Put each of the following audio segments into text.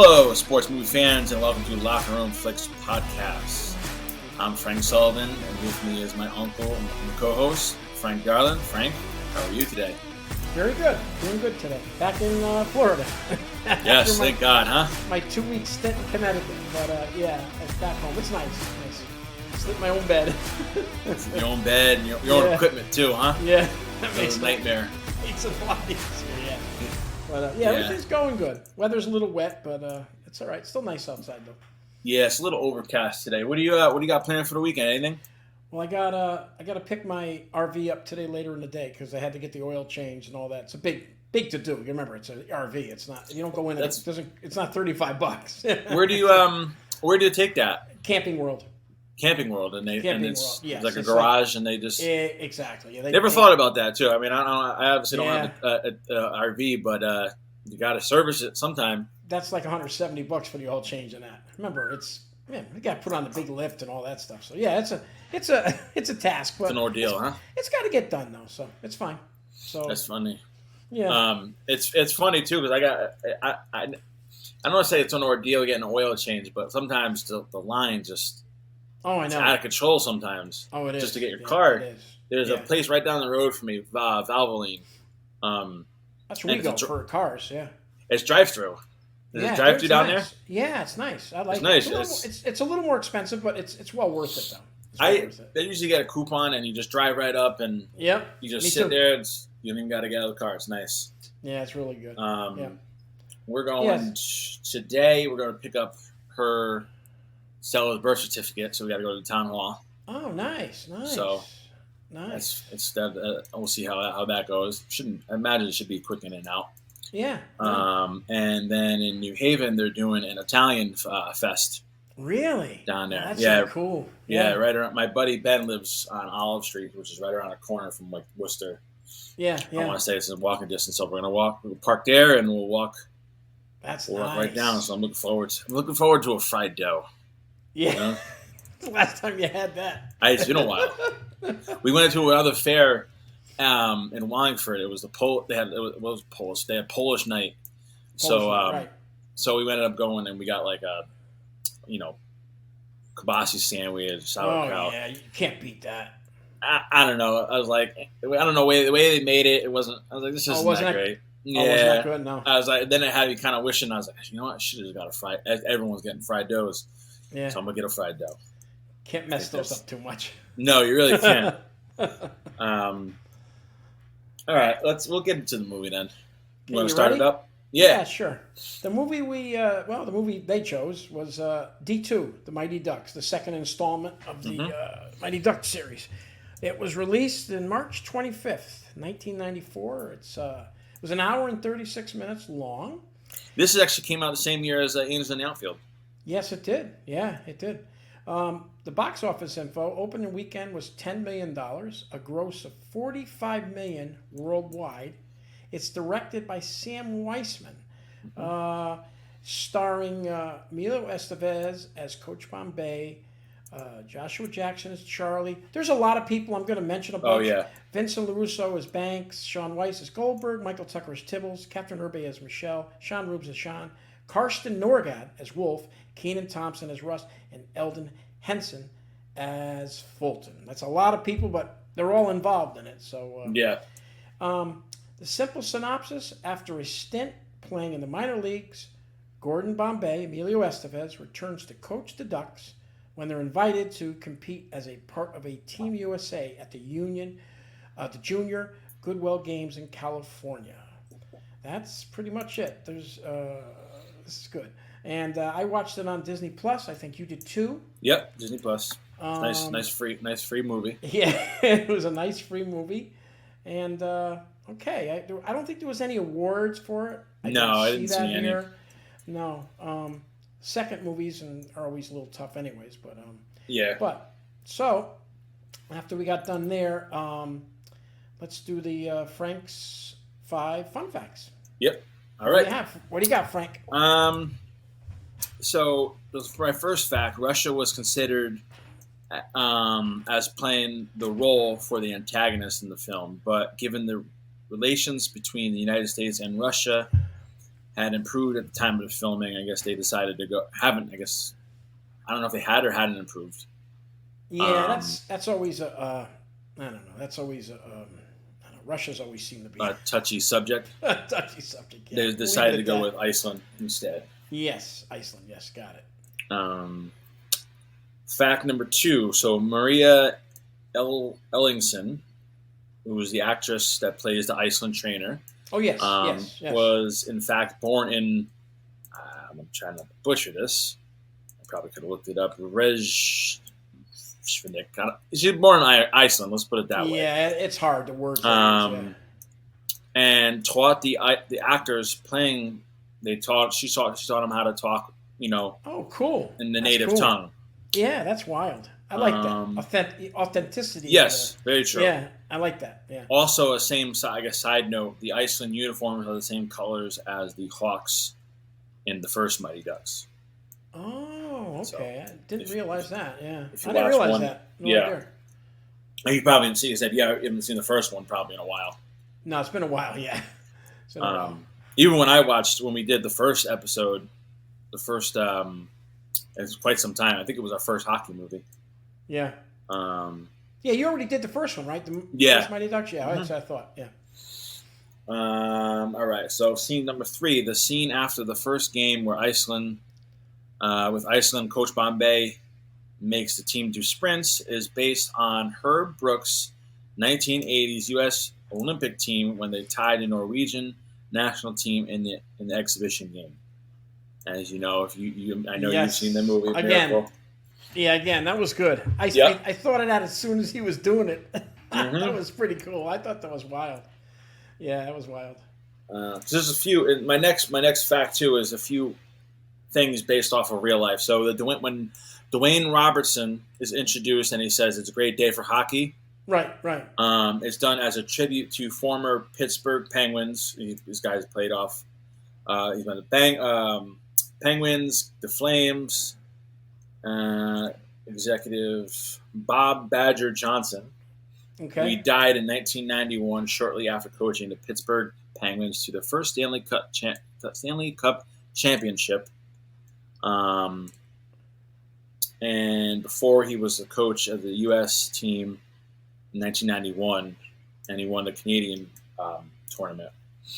Hello, sports movie fans, and welcome to Locker Room Flicks Podcast. I'm Frank Sullivan, and with me is my uncle and co-host, Frank Garland. Frank, how are you today? Very good. Doing good today. Back in Florida. Yes, thank God, huh? My 2-week stint in Connecticut. But yeah, it's back home. It's nice. Sleep in my own bed. Your own bed and your own equipment too, huh? Yeah. That makes a nightmare. Makes it a lot easier, yeah. But everything's going good. Weather's a little wet, but it's all right. Still nice outside though. Yeah, it's a little overcast today. What do you got planned for the weekend? Anything? Well, I got to pick my RV up today later in the day because I had to get the oil changed and all that. It's a big to do. You remember, it's an RV. It's not. You don't go in. It's not $35. Where do you take that? Camping World. Camping World, and it's yes. like a garage, and they just exactly. Yeah, never thought about that too. I mean, I obviously don't have an RV, but you got to service it sometime. That's like $170 for the oil change and that. Remember, we got to put on the big lift and all that stuff. So yeah, it's a task, but it's an ordeal, huh? It's got to get done though, so it's fine. So that's funny. Yeah. It's funny too because I don't want to say it's an ordeal getting an oil change, but sometimes the line just. Oh, I know. It's out of control sometimes. Oh, it is. Just to get your car. It is. There's a place right down the road from me, Valvoline. That's where we go for cars, yeah. It's drive-through. There's a drive-through down there? Yeah, it's nice. I like it. It's a little more expensive, but it's well worth it, though. They usually get a coupon, and you just drive right up, and you just sit there. You don't even got to get out of the car. It's nice. Yeah, it's really good. We're going today. We're going to pick up her Stella's birth certificate, so we got to go to the town hall. Oh, nice. So, nice. We'll see how that goes. I imagine it should be quick in and out. Yeah. And then in New Haven, they're doing an Italian fest. Really? Down there. That's so cool. Yeah, right around. My buddy Ben lives on Olive Street, which is right around the corner from like Worcester. Yeah. I want to say it's a walking distance, so we're gonna we'll park there, and we'll walk. We'll walk right down. So I'm looking forward to a fried dough. Yeah. You know? The last time you had that. It's been a while. We went to another fair in Wallingford. It was They had Polish night. So we ended up going, and we got like a, kielbasa sandwich, sauerkraut. Oh yeah, you can't beat that. I don't know. I was like, I don't know the way they made it. It wasn't. I was like, this isn't that great. Yeah, wasn't that good? No. I was like, then it had me kind of wishing. I was like, you know what? I should have got a fried. Everyone's getting fried doughs. Yeah. So I'm gonna get a fried dough. Can't mess those up too much. No, you really can't. All right, we'll get into the movie then. You want to start it up? Yeah, sure. The movie the movie they chose was D2, The Mighty Ducks, the second installment of the Mighty Ducks series. It was released in March 25th, 1994. It was an hour and 36 minutes long. This actually came out the same year as Angels in the Outfield. Yes, it did. Yeah, it did. The box office info, opening weekend was $10 million, a gross of $45 million worldwide. It's directed by Sam Weisman, starring Emilio Estevez as Coach Bombay, Joshua Jackson as Charlie. There's a lot of people I'm going to mention a bunch. Oh, yeah. Vincent LaRusso as Banks, Sean Weiss as Goldberg, Michael Tucker as Tibbles, Captain Herbe as Michelle, Sean Rubes as Sean, Karsten Norgad as Wolf, Keenan Thompson as Russ, and Eldon Henson as Fulton. That's a lot of people, but they're all involved in it. So the simple synopsis: after a stint playing in the minor leagues, Gordon Bombay, Emilio Estevez, returns to coach the Ducks when they're invited to compete as a part of a Team USA at the Junior Goodwill Games in California. That's pretty much it. This is good. And I watched it on Disney Plus. I think you did too. Yep, Disney Plus. Nice free movie. Yeah, it was a nice free movie. And I don't think there was any awards for it. I didn't see any. No. Second movies are always a little tough, anyways. But yeah. But so after we got done there, let's do the Frank's 5 fun facts. Yep. All right. What do you got, Frank? So for my first fact, Russia was considered as playing the role for the antagonist in the film, but given the relations between the United States and Russia had improved at the time of the filming. I guess they decided to go. Haven't I guess I don't know if they had or hadn't improved. Yeah, that's always a I don't know. That's always a I don't know, Russia's always seemed to be A touchy subject. a touchy subject. Yeah. They decided to go with Iceland instead. Yes, Iceland. Yes, got it. Fact number 2. So Maria Ellingson, who was the actress that plays the Iceland trainer, Oh yes, yes. was in fact born in. I'm trying to butcher this. I probably could have looked it up. Reykjavik. She's born in Iceland. Let's put it that way. Yeah, it's hard. The words. And taught the actors playing. She taught them how to talk. Oh, cool. In the native tongue. Yeah, that's wild. I like that. Authenticity. Yes, very true. Yeah, I like that. Yeah. Also, side note, the Iceland uniforms are the same colors as the Hawks in the first Mighty Ducks. Oh, okay. I didn't realize that. Yeah, I didn't realize that. No idea. You probably didn't see. You said, "Yeah, you haven't seen the first one probably in a while." No, it's been a while. Yeah. It's been a while. Even when we did the first episode, it was quite some time. I think it was our first hockey movie. Yeah. Yeah, you already did the first one, right? First Mighty Ducks. Yeah, that's what I thought. Yeah. All right. So scene number 3, the scene after the first game where Iceland, Coach Bombay makes the team do sprints, is based on Herb Brooks' 1980s U.S. Olympic team when they tied the Norwegian national team in the exhibition game. As you know, I know you've seen the movie Miracle. Yeah, again, that was good. I thought of that as soon as he was doing it. That was pretty cool. I thought that was wild. Yeah, that was wild. There's a few. My next fact too is a few things based off of real life. So when Dwayne Robertson is introduced and he says it's a great day for hockey. Right. It's done as a tribute to former Pittsburgh Penguins. These guys played off. He's been the Penguins, the Flames. Executive Bob Badger Johnson. Okay. He died in 1991, shortly after coaching the Pittsburgh Penguins to the first Stanley Cup championship. And before he was the coach of the U.S. team in 1991, and he won the Canadian tournament.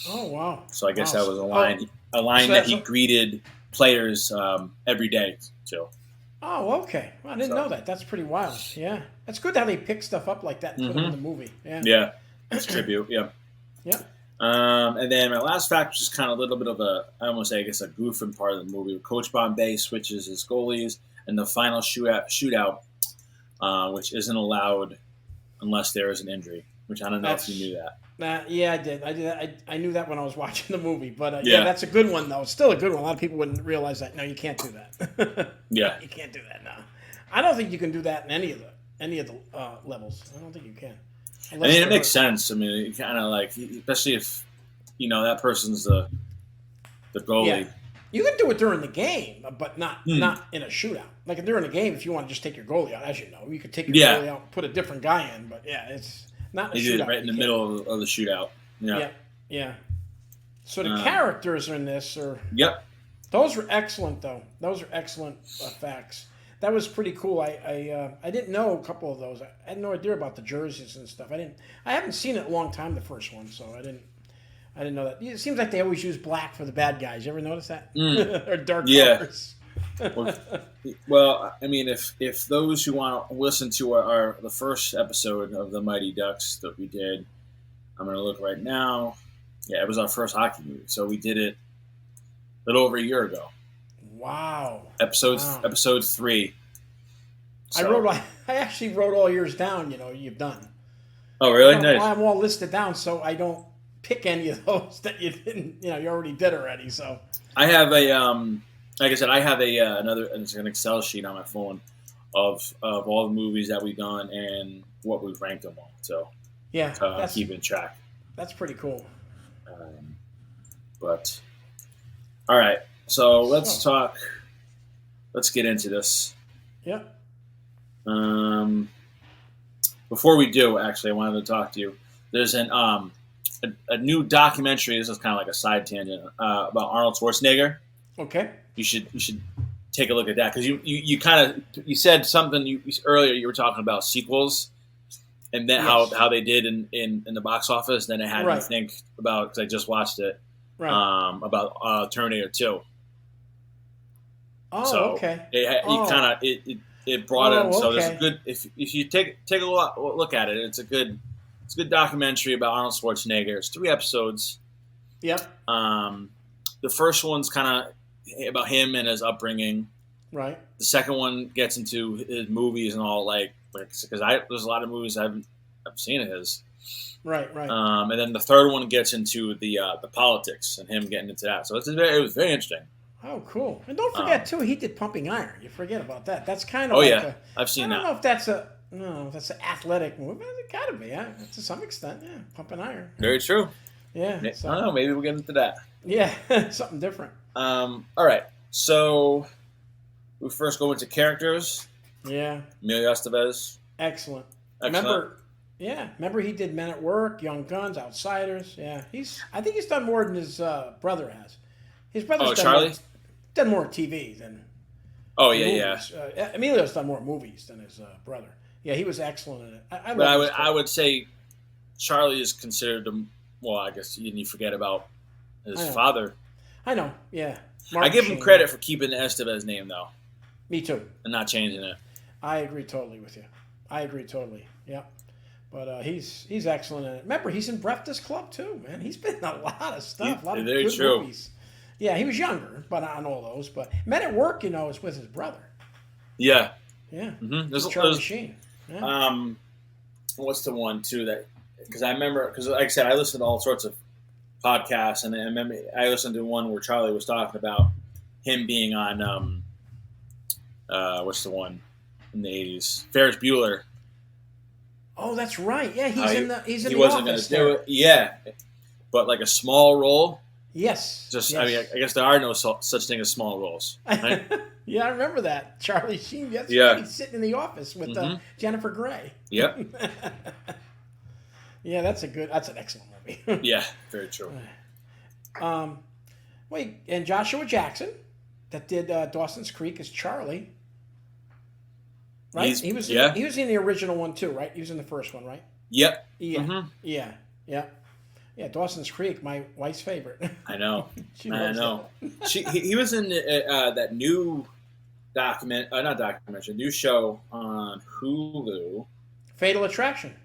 Oh wow! So I guess that was a line that he greeted players every day. So. Oh, okay. Well, I didn't know that. That's pretty wild. Yeah. That's good how they pick stuff up like that and put it in the movie. Yeah. Yeah. It's tribute. Yeah. Yeah. And then my last fact was just kind of a little bit of a goofing part of the movie. Coach Bombay switches his goalies in the final shootout, which isn't allowed unless there is an injury, which I don't know if you knew that. Yeah, I did. I knew that when I was watching the movie. But yeah, that's a good one, though. It's still a good one. A lot of people wouldn't realize that. No, you can't do that. Yeah. You can't do that now. I don't think you can do that in any of the levels. I don't think you can. It makes sense. I mean, you kind of especially if, that person's the goalie. Yeah. You can do it during the game, but not in a shootout. Like during the game, if you want to just take your goalie out, as you know, you could take your goalie out and put a different guy in. But yeah, it's not a shootout. They did it right in the middle of the shootout. Yeah. So the characters in this are. Yep. Those were excellent, though. Those are excellent facts. That was pretty cool. I didn't know a couple of those. I had no idea about the jerseys and stuff. I haven't seen it in a long time, the first one, so I didn't know that. It seems like they always use black for the bad guys. You ever notice that? Or dark colors. Well, I mean, if those who want to listen to the first episode of the Mighty Ducks that we did, I'm going to look right now. Yeah, it was our first hockey movie, so we did it a little over a year ago. Wow. Episode 3. So. I actually wrote all yours down. You've done. Oh, really? Nice. I'm all listed down, so I don't pick any of those that you didn't. You already did already. So I have like I said, I have it's an Excel sheet on my phone of all the movies that we've done and what we've ranked them on. So yeah, keeping track. That's pretty cool. But all right, so let's talk. Let's get into this. Yeah. Before we do, actually, I wanted to talk to you. There's a new documentary. This is kind of like a side tangent about Arnold Schwarzenegger. Okay. You should take a look at that because you kind of you said something earlier. You were talking about sequels and then Yes. how they did in the box office. Then it had me Right. think about because I just watched it Right. about Terminator 2. Oh, So okay. it brought it. So there's okay. a good if you take a look at it. It's a good documentary about Arnold Schwarzenegger. It's 3 episodes. Yep. The first one's kind of about him and his upbringing. Right. The second one gets into his movies and all because there's a lot of movies I've seen of his. Right. Right. And then the third one gets into the politics and him getting into that. So it was very interesting. Oh, cool. And don't forget too, he did Pumping Iron. You forget about that. That's kind of Oh like yeah, I've seen I don't that. know if that's that's an athletic movie. But it got to be, to some extent. Yeah, Pumping Iron. Very true. Yeah. I don't know. Maybe we'll get into that. Yeah, something different. All right. So we first go into characters. Yeah. Emilio Estevez. Excellent. Excellent. Remember he did Men at Work, Young Guns, Outsiders. Yeah, I think he's done more than his brother has. His brother's done more TV than. Oh yeah, movies. Emilio's done more movies than his brother. Yeah, he was excellent in it. I would say Charlie is considered well. I guess you forget about his father. I know. Yeah. I give him credit for keeping the Estevez name though. Me too. And not changing it. I agree totally with you. I agree totally. Yeah. But he's excellent in it. Remember, he's in Breakfast Club too, man. He's been in a lot of stuff. A lot of very good true. movies. Yeah, he was younger, but on all those. But Men at Work, is with his brother. Yeah. Yeah. Mm-hmm. There's Charlie Sheen. Yeah. What's the one too that? Because I remember, because like I said, I listened to all sorts of podcasts, and I remember I listened to one where Charlie was talking about him being on what's the one in the 80s? Ferris Bueller. Oh, that's right. Yeah, he's in the he wasn't going to do it. Yeah, but like a small role. Yes. Just yes. I mean, I guess there are no such thing as small roles. Right? Yeah, I remember that Charlie Sheen. That's yeah, right. He's sitting in the office with Jennifer Grey. Yep. Yeah, that's an excellent movie. Yeah, very true. Wait, and Joshua Jackson, that did Dawson's Creek as Charlie. Right? He was in the original one too, right? He was in the first one, right? Yep. Yeah. Mm-hmm. Yeah. Yeah. Yeah, Dawson's Creek, my wife's favorite. I know. I know. He was in that new new show on Hulu. Fatal Attraction.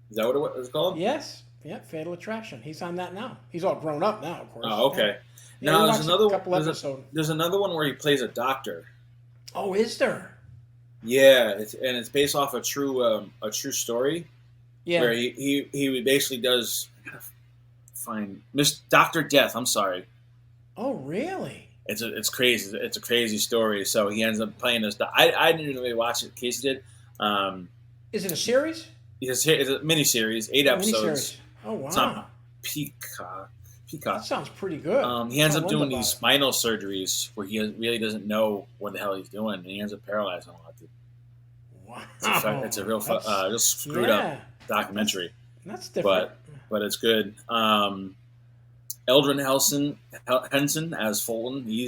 Is that what it was called? Yes. Yeah, Fatal Attraction. He's on that now. He's all grown up now, of course. Oh, okay. Yeah, now there's another episodes. There's another one where he plays a doctor. Oh, is there? Yeah, it's based off a true story. Yeah. Where he basically does find Dr. Death. I'm sorry. Oh, really? It's crazy. It's a crazy story. So he ends up playing this. I didn't really watch it. Casey did. Is it a series? It's a miniseries, 8 episodes. Miniseries. Oh, wow. It's on Peacock. That sounds pretty good. He ends up doing these spinal surgeries where he really doesn't know what the hell he's doing, and he ends up paralyzed on a lot. Wow. It's a real just screwed up documentary. That's different. But it's good. Eldrin Henson as Fulton. He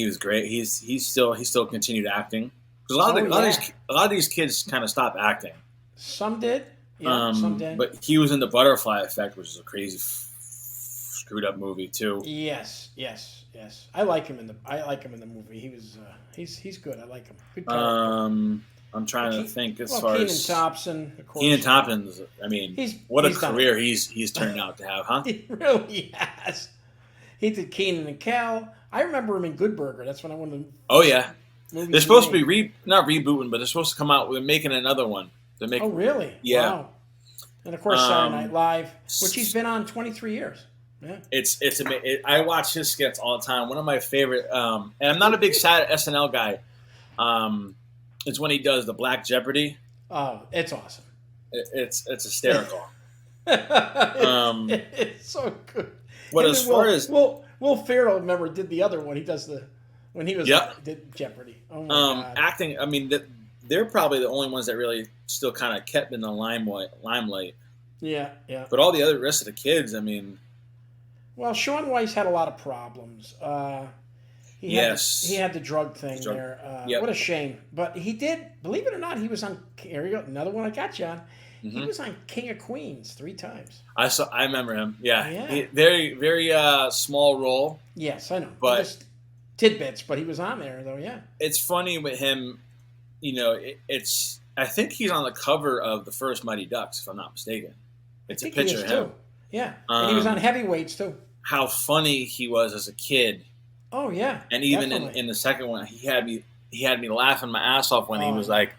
was great. He's still continued acting because a lot of these kids kind of stopped acting. Some did. Yeah, some did. But he was in the Butterfly Effect, which is a crazy screwed up movie too. Yes. I like him in the movie. He was he's good. I like him. Good character. I'm trying to think as far Kenan as Thompson. Of course. Kenan Thompson. I mean, what a career he's turned out to have, huh? He really has. He did Kenan and Kel. I remember him in Good Burger. That's when I wanted to. Oh yeah. They're supposed to be not rebooting, but they're supposed to come out. They're making another one. Oh really? Yeah. Wow. And of course, Saturday Night Live, which he's been on 23 years. Yeah. It's I watch his skits all the time. One of my favorite, and I'm not a big SNL guy. It's when he does the Black Jeopardy. Oh, it's awesome. It's hysterical. It's so good. But as far as Will Ferrell, remember, did the other one. He does when he was did Jeopardy. Oh my God. Acting. I mean, they're probably the only ones that really still kind of kept in the limelight. Yeah, yeah. But all the rest of the kids, I mean, Well, Sean Weiss had a lot of problems. He yes, had the drug the thing drug. there. What Yep. a shame. But he did, believe it or not, he was on. Here you go, another one I got you on. He hmm was on King of Queens 3 times. I remember him. Yeah, Yeah. very very small role, Yes, I know. but Just tidbits, but he was on there though. Yeah. it's funny with him. You know, it's. I think he's on the cover of the first Mighty Ducks, if I'm not mistaken. I It's a think he picture is of him. too. Yeah, and he was on Um, heavyweights too. how funny he was as a kid, Oh yeah, and even definitely. in the second one, he had me laughing my ass off when he Oh was yeah. like,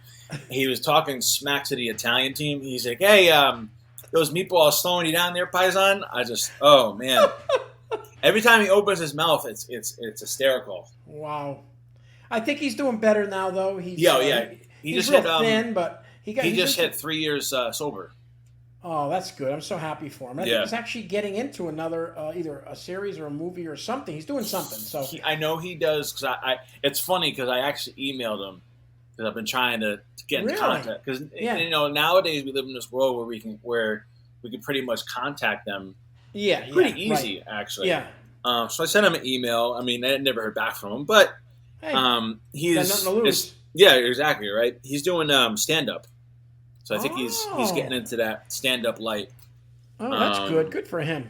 he was talking smack to the Italian team. He's like, "Hey, those meatballs slowing you down there, Paisan." I just, oh man, every time he opens his mouth, it's hysterical. Wow. I think he's doing better now though. Yeah, yeah. He He's just real hit thin, but he he's just into- hit 3 years sober. Oh, that's good. I'm so happy for him. I think Yeah. he's actually getting into another either a series or a movie or something. He's doing something. So I know he does because I it's funny because I actually emailed him because I've been trying to get in Really? contact because Yeah. you know nowadays we live in this world where we can pretty much contact them yeah, pretty yeah, easy right. actually. Yeah. So I sent him an email. I mean, I never heard back from him, but Hey, got he's nothing to lose. yeah, exactly right. He's doing stand up, so I think he's getting Oh. into that stand up light. Oh, that's um, good. Good for him.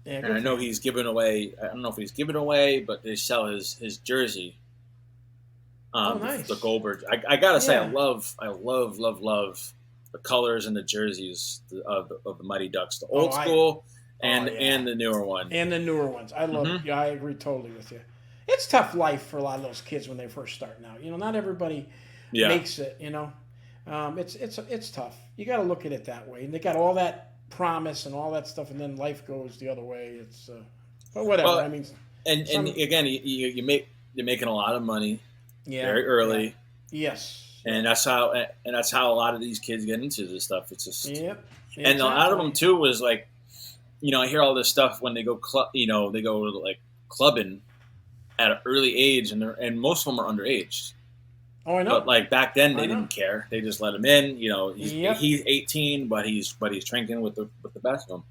Yeah, And good I for know him. he's giving away. I don't know if he's giving away, but they sell his jersey. Nice. The Goldberg. I gotta say, I Yeah. love the colors and the jerseys of the Mighty Ducks, the Oh, old school and yeah. and the newer one. And the newer ones. I love. Mhm. Yeah, I agree totally with you. It's tough life for a lot of those kids when they first starting out. You know, not everybody Yeah, makes it. You know, it's tough. You got to look at it that way. And they got all that promise and all that stuff, and then life goes the other way. It's but whatever. Well, I mean, and some- again, you're making a lot of money yeah, very early, yeah. Yes. and that's how a lot of these kids get into this stuff. It's just Yep. and a lot of them Exactly. too was like, you know, I hear all this stuff when they go they go like clubbing at an early age, and most of them are underage. Oh, I know. But like back then, I they know. didn't care. They just let him in. You know, Yep. he's 18, but he's drinking with the best of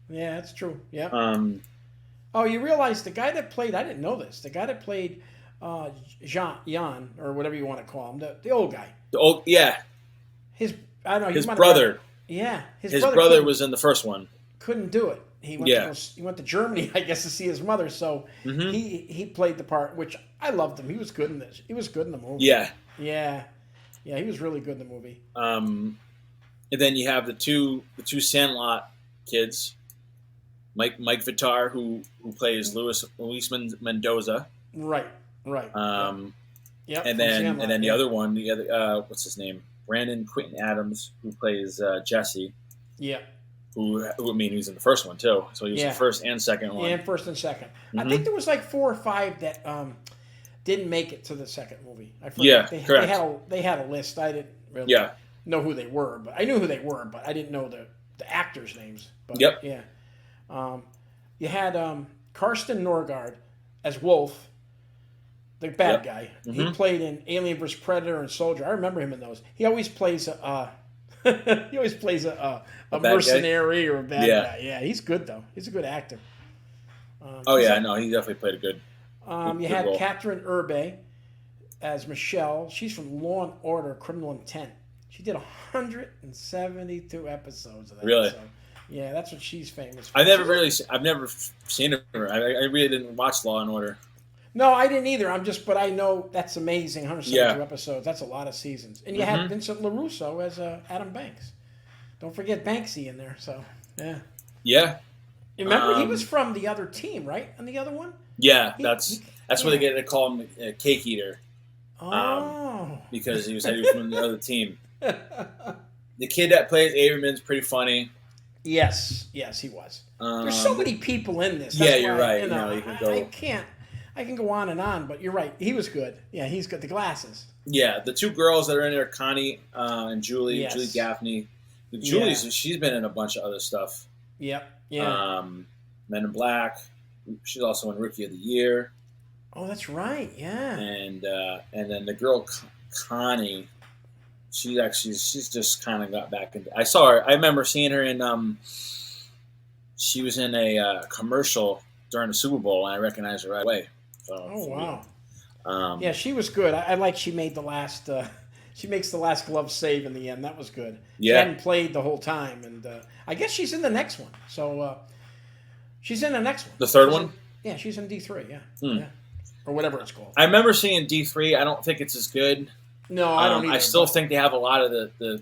Yeah, that's true. Yeah. them. Oh, you realize the guy that played, I didn't know this, the guy that played Jan, or whatever you want to call him, the old guy. Yeah, His, I don't know. his you might have brother. read- yeah. His brother brother couldn't- was in the first one. couldn't do it. He went, Yeah. he went to Germany, I guess, to see his mother. So Mhm. he played the part, which I loved him. He was good in this. He was good in the movie. Yeah. Yeah. Yeah, he was really good in the movie. And then you have the two Sandlot kids, Mike Vitar, who plays Luis Mendoza. Right. Right. And Yep. from then Sandlot, and then the yeah. other one, what's his name? Brandon Quinton Adams, who plays Jesse. Yeah. Who I mean, he was in the first one too. So he was Yeah. the first and second one. And first and second. I Mhm. think there was like 4 or 5 that didn't make it to the second movie. I forget. Yeah, they correct. They had a list. I didn't really Yeah. know who they were, but I knew who they were, but I didn't know the actors' names. But, Yep. Yeah. You had Karsten Norgard as Wolf, the bad Yep. guy. He Mhm. played in Alien vs Predator and Soldier. I remember him in those. He always plays a he always plays a bad guy? mercenary or a bad Yeah. guy. Yeah, he's good though. He's a good actor. Oh yeah, no, he definitely played a good. You good had role. Catherine Urbe as Michelle. She's from Law and Order: Criminal Intent. She did 172 episodes of that. Really? So, yeah, that's what she's famous for. I've never seen her. I really didn't watch Law and Order. No, I didn't either. But I know that's amazing. 172 Yeah. episodes. That's a lot of seasons. And you Mhm. had Vincent LaRusso as Adam Banks. Don't forget Banksy in there. So yeah, Yeah, you remember he Um, was from the other team, right? On the other one. yeah, He- that's he- where they call him Cake Eater Oh. because he was from the other team. The kid that plays Averman's pretty funny. Yes, he was. There's so many people in this. yeah, That's you're why, right. You know, You can go. I can go on and on, but you're right. He was good. Yeah, he's got the glasses. Yeah, the two girls that are in there, Connie and Julie, Yes. Julie Gaffney. Yeah. She's been in a bunch of other stuff. Yep. Yeah. Men in Black. She's also in Rookie of the Year, Oh, that's right. Yeah. and then the girl Connie, she's just kind of got back into. I saw her. I remember seeing her in. She was in a commercial during the Super Bowl, and I recognized her right away. Oh wow. Yeah, she was good. I like she made the last. She makes the last glove save in the end. That was good. She Yeah. hadn't played the whole time, and I guess she's in the next one. So she's in the next one. The third She's one? in- yeah, she's in D3. Yeah, Hmm. yeah, or whatever it's called. I remember seeing D3. I don't think it's as good. No, I don't either. I still but- think they have a lot of the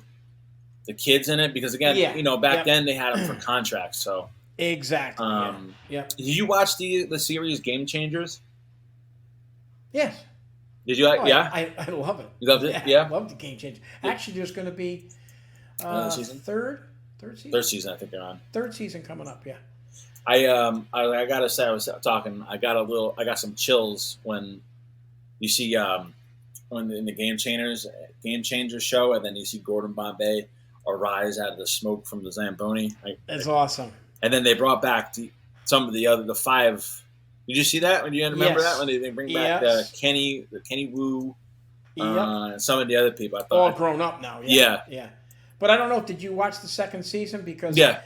kids in it because again, Yeah. back Yep. then they had them for contracts. So, exactly. Yeah. did you watch the series Game Changers? Yes. Did you? Oh, Yeah. I love it. You loved it? Yeah? I love the game change. Actually, there's going to be Another season? third season. Third season, I think they're on. Third season coming up. Yeah. I gotta say, I was talking. I got some chills when you see when in the Game Changers show, and then you see Gordon Bombay arise out of the smoke from the Zamboni. It's awesome. And then they brought back some of the five. Did you see that? When you remember Yes. that when they bring back Yes. Kenny Wu, Yep. and some of the other people? I All thought, grown up now. Yeah. Yeah. But I don't know. Did you watch the second season? Because yeah,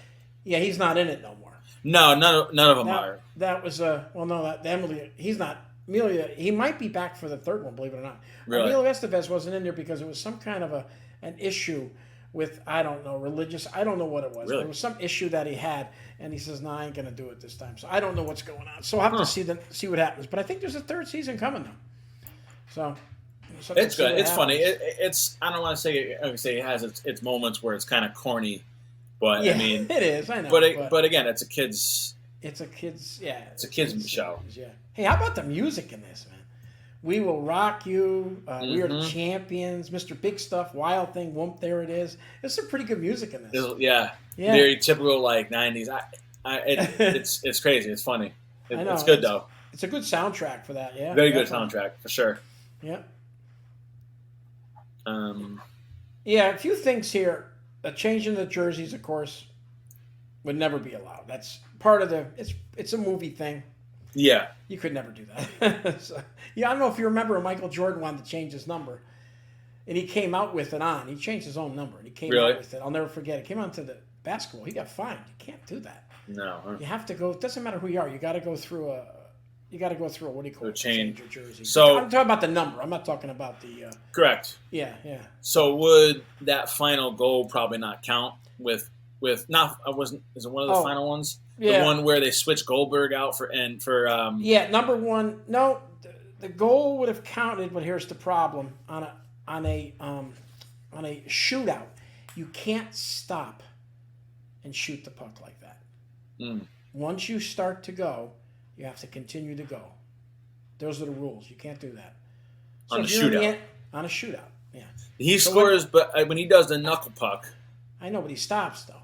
he's not in it no more. no, none of them are. That was Emily. He's not. Amelia. He might be back for the third one. Believe it or not. Really? Emilio Estevez wasn't in there because it was some kind of an issue with, I don't know, religious. I don't know what it was. Really? There was some issue that he had, and he says, "No, I ain't gonna do it this time." So I don't know what's going on. So I'll have to see what happens. But I think there's a third season coming though. So It's good. It's funny. Happens. It's I don't want to say it has its moments where it's kind of corny, but Yeah, I mean, it is. I know. but again, it's a kid's. it's a kids. Yeah, It's a kids show. Yeah. Hey, how about the music in this, man? We Will Rock You, We Are the Mhm. Champions, Mr. Big Stuff, Wild Thing, Whoomp, There It Is. There's some pretty good music in this. Yeah, Yeah. very typical like '90s. It's crazy. It's funny. I know. It's good though. It's a good soundtrack for that, yeah. Very good definitely. soundtrack for sure. Yeah. Um, Yeah, a few things here. A change in the jerseys, of course, would never be allowed. That's part of it's a movie thing. yeah, You could never do that. So, yeah, I don't know if you remember when Michael Jordan wanted to change his number. And he came out with it on. He changed his own number. And he came Really? out with it. I'll never forget it. Came on to the basketball. He got fined. You can't do that. no. Huh? You have to go. It doesn't matter who you are. You got to go through a. You got to go through a, what do you call A it? change. Your jersey. So- I'm talking about the number. I'm not talking about the. Correct. Yeah, yeah. So would that final goal probably not count with not? I wasn't. Is it one of the Oh, final ones? yeah. The one where they switched Goldberg out for. Yeah, number one. No, the goal would have counted, but here's the problem: on a shootout, you can't stop and shoot the puck like that. Mm. Once you start to go, you have to continue to go. Those are the rules. You can't do that. On a if you're in the shootout. end- on a shootout, yeah. He So scores, but when he does the knuckle puck, I know, but he stops though.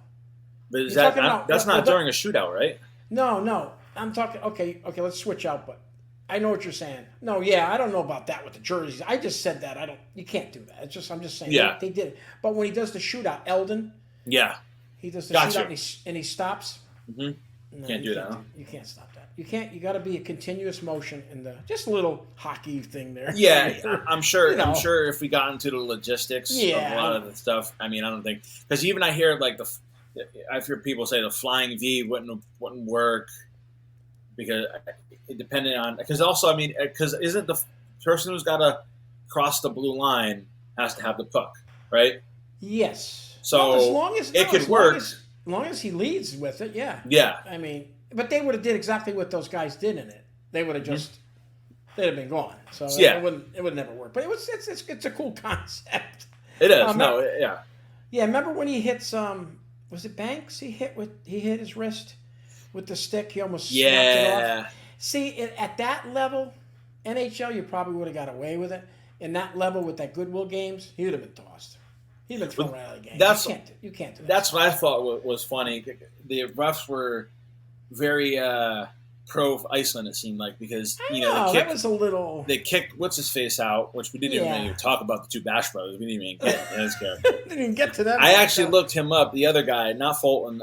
but is He's that talking about- that's not well, during a shootout, right? No. I'm talking. Okay. Let's switch out. But I know what you're saying. No, yeah, I don't know about that with the jerseys. I just said that. I don't. You can't do that. I'm just saying. Yeah. They did it. But when he does the shootout, Eldon, Yeah. he does the Gotcha. shootout and he stops. hmm No, Can't do that, huh? You can't stop that. You can't. You got to be a continuous motion in the just a little hockey thing there. Yeah, I'm sure. You know. I'm sure if we got into the logistics of Yeah. a lot of the stuff, I mean, I don't think because even I hear like I've heard people say the flying V wouldn't work because it depended on because also I mean because isn't the person who's got to cross the blue line has to have the puck, right? Yes. So, Well, as long as it could as work. As long as he leads with it, yeah. Yeah, I mean, but they would have did exactly what those guys did in it. They would have just they'd have been gone. So Yeah. it would never work. But it's a cool concept. it is. Yeah, remember when he hits was it Banks? He hit his wrist with the stick. He almost snapped it off. Yeah, See, at that level, NHL, you probably would have got away with it. In that level with that Goodwill games, he would have been tossed. He'd been thrown out of the game. You can't do that. that's what I thought was funny. The refs were very pro Iceland. It seemed like because I they know, kicked that was a little. they kicked what's his face out, which we didn't Yeah. even talk about the two Bash brothers. We didn't even get into his character. Didn't even get to that. I actually looked him up. The other guy, not Fulton,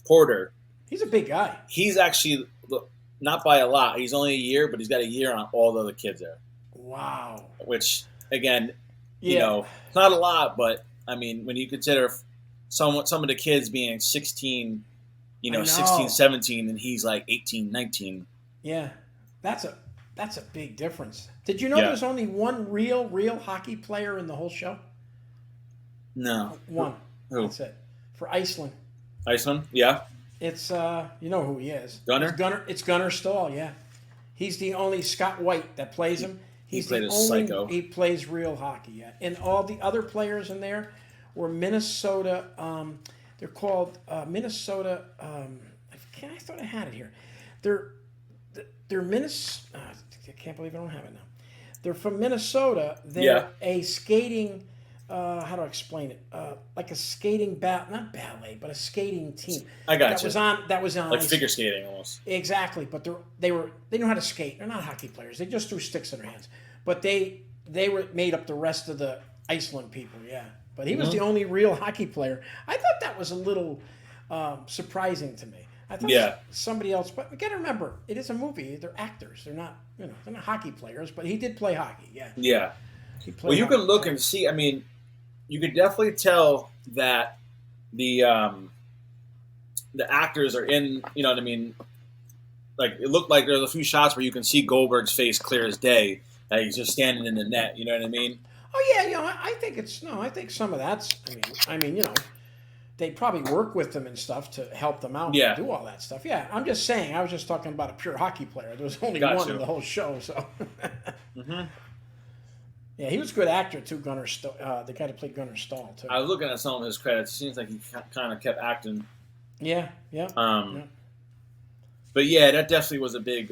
Porter. He's a big guy. He's actually not by a lot. He's only a year, but he's got a year on all the other kids there. Wow. Which again, Yeah, it's not a lot, but I mean, when you consider some of the kids being 16, I 16, know. 17, and he's like 18, 19. Yeah, that's a that's a big difference. Did you know Yeah. there's only one real hockey player in the whole show? No. One. Who? That's it. For Iceland, Iceland? Yeah. it's you know who he is. Gunnar? It's Gunnar. It's Gunnar Stahl. Yeah, he's the only Scott White that plays him. He He's played the a only psycho. he plays real hockey. Yeah, and all the other players in there were Minnesota. They're called Minnesota. I thought I had it here. They're they're Minnesota. I can't believe I don't have it now. They're from Minnesota. They're Yeah. a skating. How do I explain it? Like a skating not ballet, but a skating team. I got That you. was on. That was on. Like ice. figure skating almost. Exactly, but they know how to skate. They're not hockey players. They just threw sticks in their hands. But they were made up the rest of the Iceland people. Yeah, but he was the only real hockey player. I thought that was a little surprising to me. I thought Yeah. somebody else. But you got to remember, it is a movie. They're actors. They're not they're not hockey players. But he did play hockey. Yeah, Yeah. he played. Well, you can hockey. look and see. I mean, you could definitely tell that the actors are in. You know what I mean? Like it looked like there's a few shots where you can see Goldberg's face clear as day. That he's just standing in the net. You know what I mean? Oh yeah, I think it's I think some of that's. I mean, they probably work with them and stuff to help them out Yeah. and do all that stuff. Yeah, I'm just saying. I was just talking about a pure hockey player. There was only Got one you. in the whole show, so. Mm-hmm. Yeah, he was a good actor too. Gunnar, the guy that played Gunnar Stahl too. I was looking at some of his credits. It seems like he kind of kept acting. Yeah. Um, Yeah. But yeah, that definitely was a big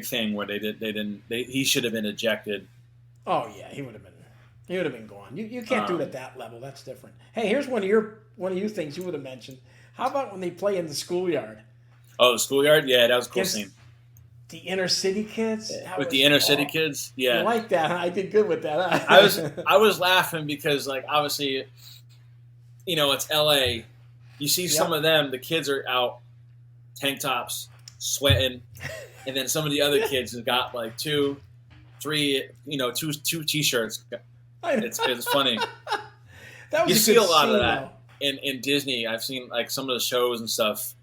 thing where he should have been ejected. Oh yeah, he would have been. He would have been gone. You can't do it Um, at that level. That's different. Hey, here's one of you things you would have mentioned. How about when they play in the schoolyard? Oh, the schoolyard? Yeah, that was a cool Yes. scene. The inner city kids. That With was- the inner city oh, kids? You Yeah. like that? Huh? I did good with that. Huh? I was laughing because like obviously it's LA. You see some of them, the kids are out tank tops, sweating, and then some of the other kids have got like two t-shirts. It's funny. That was You a see good a lot of scene, that. In Disney, I've seen like some of the shows and stuff.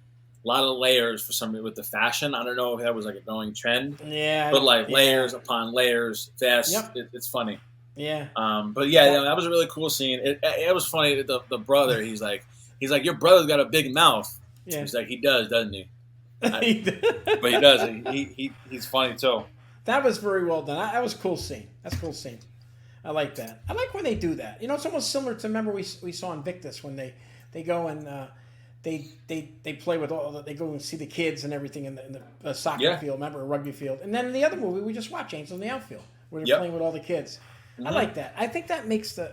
A lot of layers for somebody with the fashion. I don't know if that was like a going trend, though. Yeah. but like yeah, layers upon layers, vests. Yep. It's funny. Yeah. But yeah, that was a really cool scene. It was funny that the brother. He's like your brother's got a big mouth. Yeah. He's like he does, doesn't he? But he But does. He's funny too. That was very well done. That was a cool scene. That's a cool scene. I like that. I like when they do that. It's almost similar to remember we saw Invictus when they go and they play with they go and see the kids and everything in the soccer Yeah. field, remember, a rugby field, and then in the other movie we just watched Angels in the Outfield where they're Yep. playing with all the kids. I Mhm. like that. I think that makes the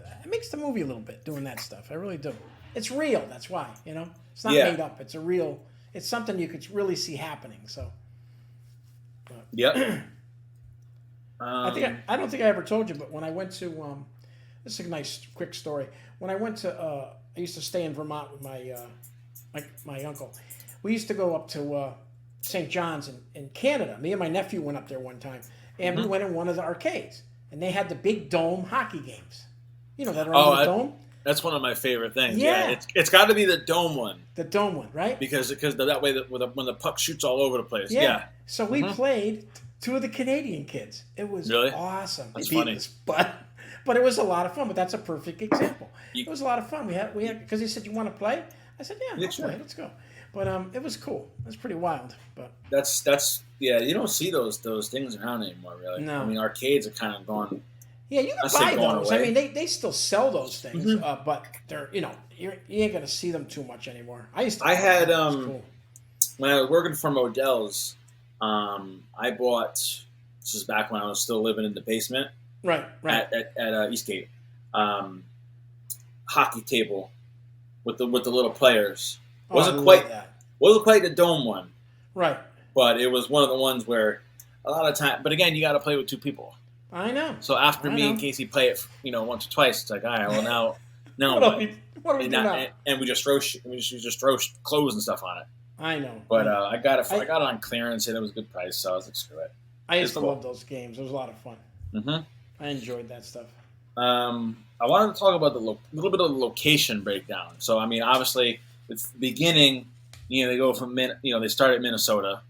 movie a little bit doing that stuff. I really do. It's real. That's why it's not Yeah. made up. It's a real. It's something you could really see happening. So. Yep. I don't think I ever told you, but when I went to this is a nice quick story. When I went to I used to stay in Vermont with my uncle. We used to go up to St. John's in Canada. Me and my nephew went up there one time, and we went in one of the arcades, and they had the big dome hockey games. That around the dome, That's one of my favorite things. Yeah. It's got to be the dome one the dome one, right? because that way when the puck shoots all over the place. Yeah. So we played two of the Canadian kids. It was Really? awesome. That's They beat funny. us, but it was a lot of fun. But that's a perfect example. You- It was a lot of fun. We had because he said, "You want to play?" I said, "Yeah, Yeah, let's sure. play. Let's go." But it was cool. It was pretty wild. But That's yeah. You don't see those things around anymore, really. No. I mean, arcades are kind of gone. yeah, you can That's like buy going those. I away. mean, they still sell those things, Mhm. but they're you ain't gonna see them too much anymore. I used to. I had, it was cool. When I was working for Modell's, I bought. This is back when I was still living in the basement right. at Eastgate. Hockey table with the little players. Oh, I Wasn't love quite that. wasn't quite the dome one, Right. but it was one of the ones where a lot of time. But again, you got to play with two people. I know. So after I me and know. Casey play it, once or twice, it's like, all right, well now, What do we do and, now? and we just throw clothes and stuff on it. I know. But I got it. I- on clearance, and it was a good price, so I was like, screw it. I used It's to cool. love those games. It was a lot of fun. Mm-hmm. I enjoyed that stuff. I wanted to talk about the little bit of the location breakdown. So, I mean, obviously, at the beginning, they go from they start at Minnesota.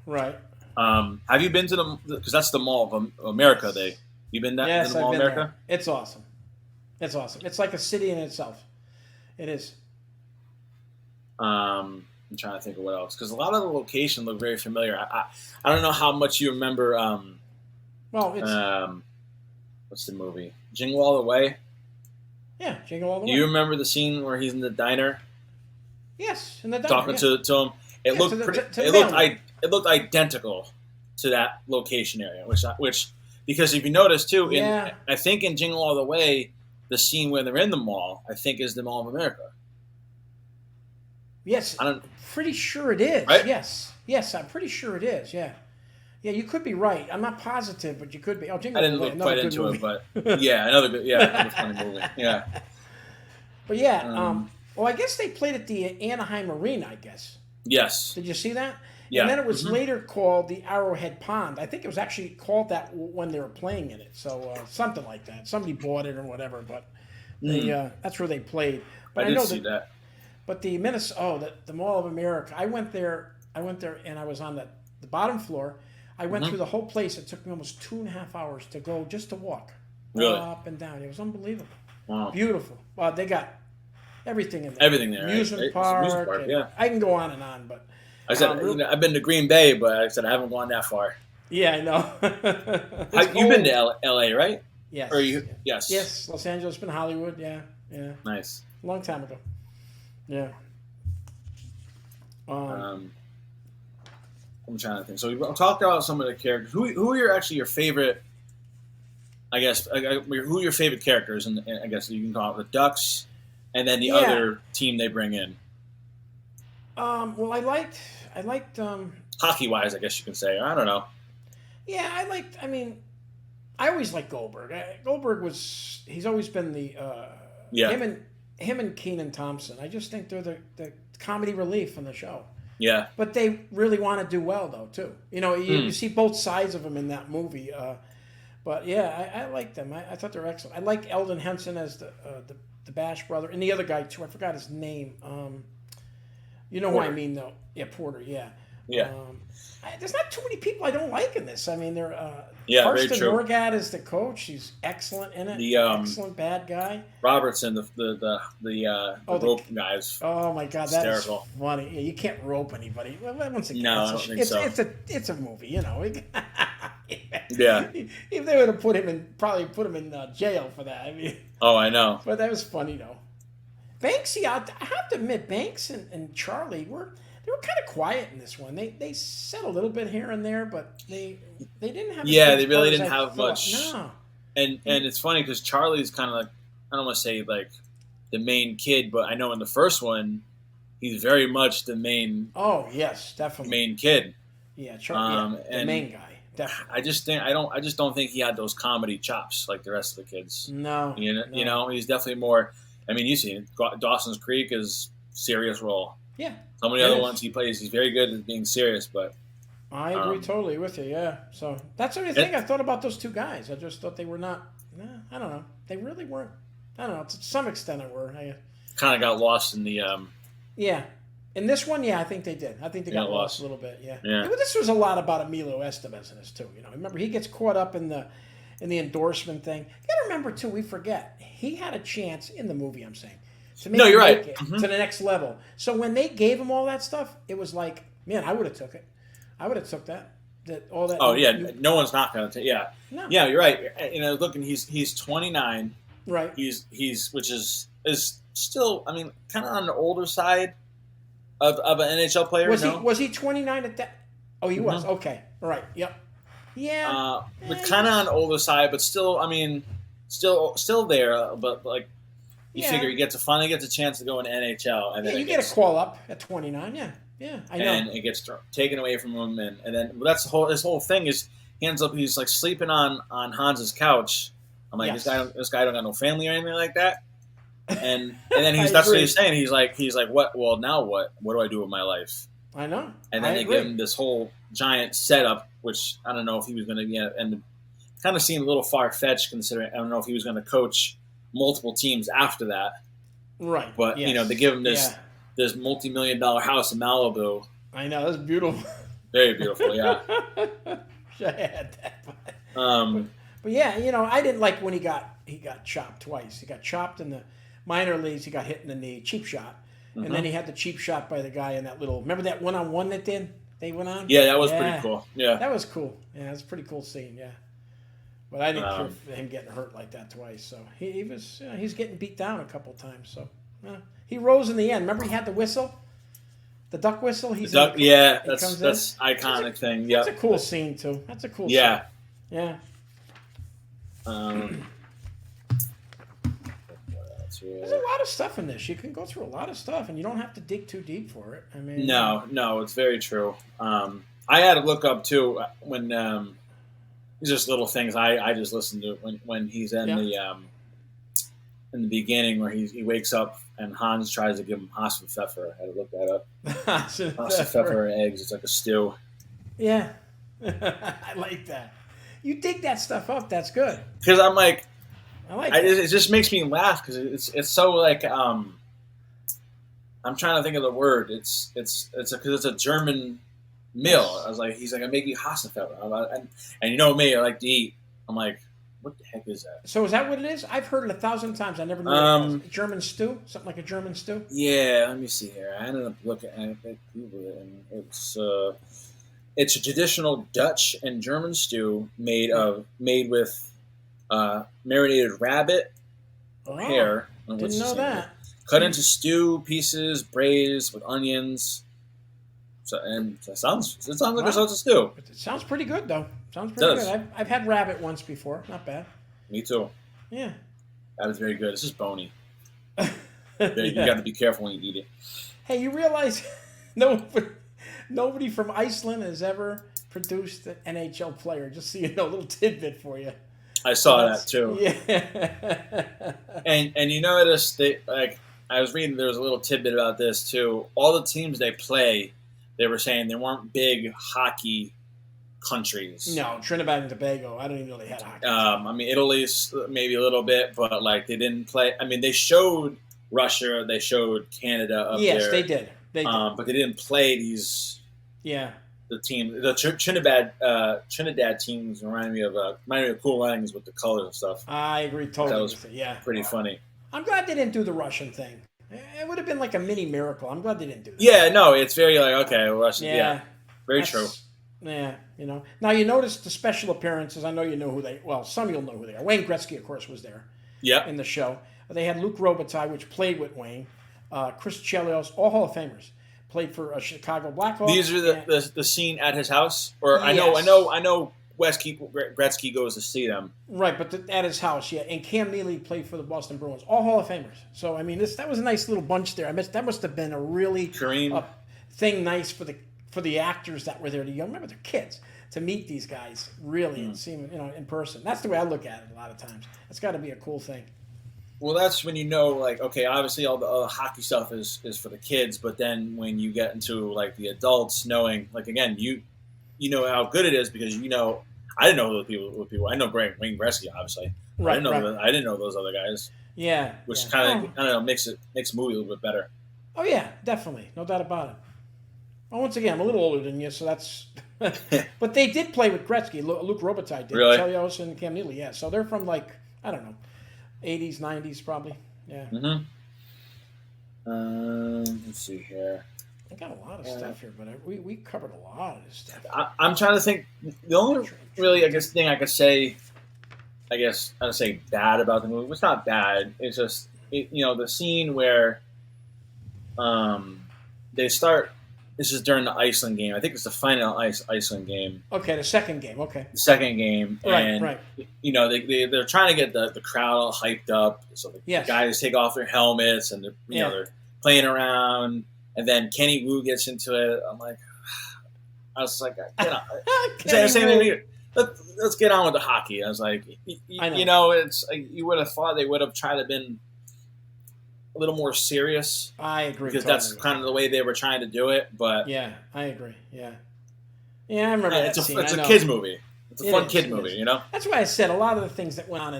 Right. Have you been to because that's the Mall of America? You been Yes, to the Mall I've of been America? there. It's awesome. It's awesome. It's like a city in itself. It is. I'm trying to think of what else because a lot of the locations look very familiar. I don't know how much you remember. Well, it's What's the movie? Jingle All the Way. Yeah, Jingle All the Way. Do you remember the scene where he's in the diner? Yes, in the diner. Talking to him. It looked it looked identical to that location area, which because if you notice too, I think in Jingle All the Way, the scene where they're in the mall, I think is the Mall of America. Yes, I'm pretty sure it is. Right? Yes, I'm pretty sure it is. Yeah, you could be right. I'm not positive, but you could be. Oh, Jingle I didn't look quite into it, but another funny movie. Yeah, but yeah, well, I guess they played at the Anaheim Arena. I guess. Yes. Did you see that? Yeah. And then it was later called the Arrowhead Pond. I think it was actually called that when they were playing in it. So something like that. Somebody bought it or whatever, but that's where they played. But I did see that. But the the Mall of America. I went there, and I was on the bottom floor. I went through the whole place. It took me almost 2.5 hours to go just to walk up and down. It was unbelievable. Wow. Beautiful. They got everything in there. Everything there. Amusement park. Yeah. I can go on and on, but. I said I've been to Green Bay, but I said I haven't gone that far. Yeah, I know. You've been to L.A., right? Yes. Yes. Yes, Los Angeles, been Hollywood. Yeah. Nice. Long time ago. Yeah. I'm trying to think. So we talked about some of the characters. Who are your favorite? I guess who are your favorite characters? And I guess you can call it the Ducks, and then the other team they bring in. Well, I liked. Hockey-wise, I guess you can say. I don't know. Yeah, I always liked Goldberg. Goldberg he's always been the him and Kenan Thompson. I just think they're the comedy relief on the show. Yeah. But they really want to do well though too. You see both sides of them in that movie. But yeah, I like them. I thought they were excellent. I like Eldon Henson as the Bash brother, and the other guy too. I forgot his name. You know Porter. Who I mean, though. Yeah, Porter. Yeah. Yeah. There's not too many people I don't like in this. I mean, Karsten Norgad is the coach. He's excellent in it. Excellent bad guy. Robertson, the rope guys. Oh my God, that's funny. Yeah, you can't rope anybody. Once again, I don't think so. It's a movie, Yeah. If they would have put him in jail for that, I mean. Oh, I know. But that was funny though. Banksy, I have to admit, Banks and Charlie were kind of quiet in this one. They said a little bit here and there, but they didn't have. Yeah, they really didn't have much. No. And it's funny because Charlie's kind of like, I don't want to say like the main kid, but I know in the first one he's very much the main. Oh yes, definitely main kid. Yeah, Charlie, the main guy. Definitely. I just don't think he had those comedy chops like the rest of the kids. No. You know, he's definitely more. I mean, you see it. Dawson's Creek is serious role. Yeah. So many other ones he plays, he's very good at being serious, but I agree totally with you. Yeah. So that's the only thing I thought about those two guys. I just thought they were not. I don't know. They really weren't. I don't know. To some extent, they were. Kind of got lost in the. Yeah. In this one, I think they did. I think they got lost a little bit. Yeah. This was a lot about Emilio Estevez in this too. Remember he gets caught up in the endorsement thing. You got to remember too. We forget he had a chance in the movie. I'm saying to make it to the next level. So when they gave him all that stuff, it was like, man, I would have took it. I would have took that. All that. Oh yeah, no one's not going to take. Yeah. No. Yeah, you're right. Looking, he's 29. Right. He's which is still, I mean, kind of on the older side of an NHL player. Was he 29 at that? Oh, he was. Okay. All right. Yep. Yeah. But kind of on the older side, but still, I mean, still there. But like, you figure he finally gets a chance to go in NHL, and then you get a call up at 29. Yeah, I know. And it gets taken away from him, and then that's his whole thing is he's like sleeping on Hans's couch. I'm like, this guy don't got no family or anything like that. And then that's what he's saying. He's like, what? Well, now what? What do I do with my life? I know. And then they give him this whole giant setup, which I don't know if he was going to end up kind of seemed a little far fetched considering I don't know if he was going to coach multiple teams after that. Right. But yes. they give him this multi-million-dollar house in Malibu. I know, that's beautiful. Very beautiful, yeah. I had that. But yeah, I didn't like when he got chopped twice. He got chopped in the minor leagues. He got hit in the knee, cheap shot, and then he had the cheap shot by the guy in that little. Remember that one-on-one that they went on? Yeah, that was pretty cool. Yeah, that was cool. Yeah, it was a pretty cool scene. Yeah, but I didn't care for him getting hurt like that twice. So he was he's getting beat down a couple times. So he rose in the end. Remember he had the whistle. The duck whistle. That's iconic thing. Yeah, that's a cool scene too. That's a cool. Yeah, scene. Yeah. There's a lot of stuff in this. You can go through a lot of stuff, and you don't have to dig too deep for it. I mean, no, it's very true. I had to look up too when just little things I just listened to when he's in the beginning where he wakes up and Hans tries to give him Hassenpfeffer. I had to look that up. Hassenpfeffer eggs. It's like a stew. Yeah, I like that. You dig that stuff up. That's good. Because I'm like, it just makes me laugh because it's so like I'm trying to think of the word. It's because it's a German meal. I was like, he's like, I make you Hassenpfeffer, and you know me, I like to eat. I'm like, what the heck is that? So is that what it is? I've heard it 1,000 times. I never knew what it was. German stew, something like a German stew. Yeah, let me see here. I ended up looking at it, and it's a traditional Dutch and German stew made with marinated rabbit hair. Didn't know that. Cut into stew pieces, braised with onions. And it sounds like a sort of stew. It sounds pretty good though. Sounds pretty good. I've had rabbit once before. Not bad. Me too. Yeah. That was very good. It's just bony. You got to be careful when you eat it. Hey, you realize nobody from Iceland has ever produced an NHL player. Just so you know, a little tidbit for you. I saw that too. Yeah. and you notice I was reading there was a little tidbit about this too. All the teams they play, they were saying they weren't big hockey countries. No, Trinidad and Tobago. I don't even know they had hockey. I mean, Italy's maybe a little bit, but like they didn't play. I mean, they showed Russia, they showed Canada up there. Yes, they did. But they didn't play these. Yeah. The team, the Trinidad teams remind me of Cool Runnings with the colors and stuff. I agree totally. That was pretty Wow. funny. I'm glad they didn't do the Russian thing. It would have been like a mini miracle. I'm glad they didn't do that. Yeah, no, it's very like okay, Russian. Yeah, very true. Yeah, Now you notice the special appearances. I know you know who they. Well, some you'll know who they are. Wayne Gretzky, of course, was there. Yeah. In the show, they had Luc Robitaille, which played with Wayne. Chris Chelios, all Hall of Famers, played for Chicago Blackhawks. These are the scene at his house, or Yes. I know. Gretzky goes to see them. Right, but at his house, yeah. And Cam Neely played for the Boston Bruins, all Hall of Famers. So I mean, that was a nice little bunch there. That must have been a really thing nice for the actors that were there to remember they're kids to meet these guys really and see them in person. That's the way I look at it a lot of times. It's got to be a cool thing. Well, that's when you know, like, okay, obviously all the hockey stuff is for the kids, but then when you get into like the adults, knowing, like, again, you know how good it is because I didn't know those people. I know Wayne Gretzky, obviously. Right, I didn't know those other guys. Yeah, which kind of I don't know makes the movie a little bit better. Oh yeah, definitely, no doubt about it. Well, once again, I'm a little older than you, so that's. But they did play with Gretzky. Luc Robitaille did. Really? Chelios and Cam Neely, yeah. So they're from like I don't know, 80s, 90s probably. Yeah. Let's see here. I got a lot of stuff here, but we covered a lot of this stuff. I'm trying to think. The only really, thing I could say, I'd say bad about the movie. It's not bad. It's just the scene where they start. This is during the Iceland game. I think it's the final Iceland game. Okay, the second game. Okay. The second game, and right. They're trying to get the crowd all hyped up, so the guys take off their helmets and they're playing around. And then Kenny Wu gets into it. I was like, let's get on with the hockey. I was like, it's you would have thought they would have tried to been a little more serious. I agree because that's kind of the way they were trying to do it. But yeah, I agree. Yeah, I remember that it's scene. It's a kids movie. It's a fun kid movie, you know. That's why I said a lot of the things that went on